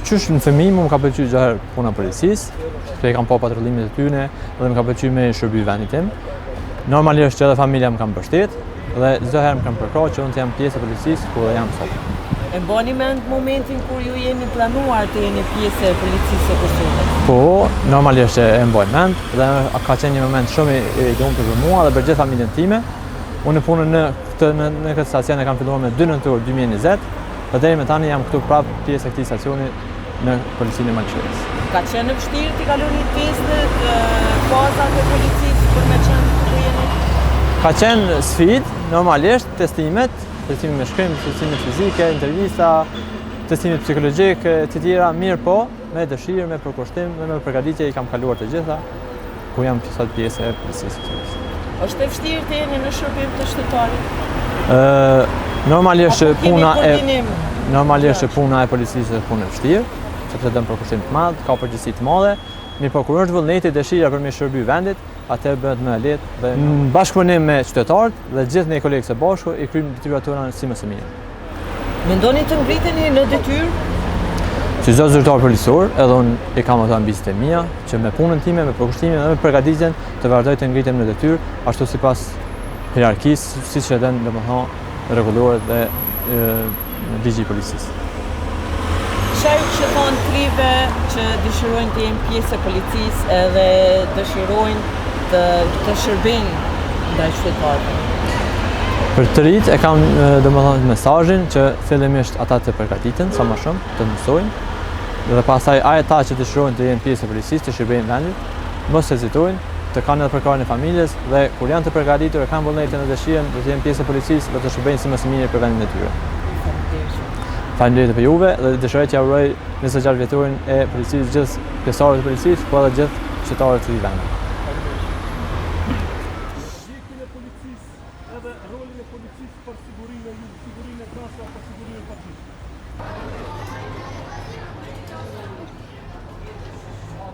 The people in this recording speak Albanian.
qysh në fëmijë më ka pëlqyer çdo herë puna policisë, se e kam pa patrullimet e tyre dhe më ka pëlqyer me shërby vendit tim. Normalisht që edhe familja më ka mbështet dhe çdo herë më kanë përkrahur që unë të jam pjesë e policisë ku jam sot. E mbani mend momentin kur ju jeni planuar të jeni pjesë e policisë së Kosovës? Po, normalisht e mbaj mend dhe ka qenë një moment shumë i lumtur për mua dhe për gjithë familjen time. Unë punën në këtë stacion e kam filluar me 2 nëntor 2020 dhe deri më tani jam këtu prapë pjesë e këtij stacioni në policinë e Maqedonisë. Ka qenë vështirë të kaloni testet, fazat e policisë për me qenë ku jeni? Ka qenë sfidë, normalisht, testime me shkrim, testimet fizike, intervista, testimet psikologjike, të tjera, mirë po, me dëshirë, me përkushtim dhe me përgatitje i kam kaluar të gjitha, ku jam sot pjesë e policisë. Është e vështirë të jeni në shërbim të shtetarit? Normalisht puna e policisë është punë e vështirë, sepse dëm përkushtim të madh, ka përgjegjësi të madhe, mirë po kur është vullneti, dëshira për me shërby vendit, atëherë bëhet më e lehtë dhe në bashkëpunim me qytetarët dhe gjithë ne kolegë së bashku i kryjmë detyrat tona si më së miri. Mendoni të ngriteni në detyrë? Si çdo zyrtar policor, edhe unë i kam ato ambicet e mia që me punën time, me përkushtimin dhe me përgatitjen të vazhdoj të ngritem në detyrë, ashtu sipas hierarkisë, siç e den domethënë rregulluar dhe ligji i policisë. Çfarë që thonë krive që dëshirojnë të jenë pjesë e policisë edhe dëshirojnë të shërbejnë ndaj qytetarëve? Për të rinjt e kam domethënë mesazhin që fillimisht ata të përgatiten sa më shumë, të mësojnë dhe pastaj ata që dëshirojnë të jenë pjesë e policisë, të shërbejnë vendit, mos hezitojnë, të kanë edhe përkrahjen e familjes dhe kur janë të përgatitur e kanë vullnetin dhe dëshirën të jenë pjesë e policisë dhe të shërbejnë si më së miri për vendin e tyre. Faleminderit për juve dhe dëshiroj t'ja uroj 26 vjetorin e policisë gjithë pjesëtarëve të policisë, po edhe gjithë qytetarët të vendit. Edhe rolin e policisë për sigurinë e ju, sigurinë e krasave, për sigurinë e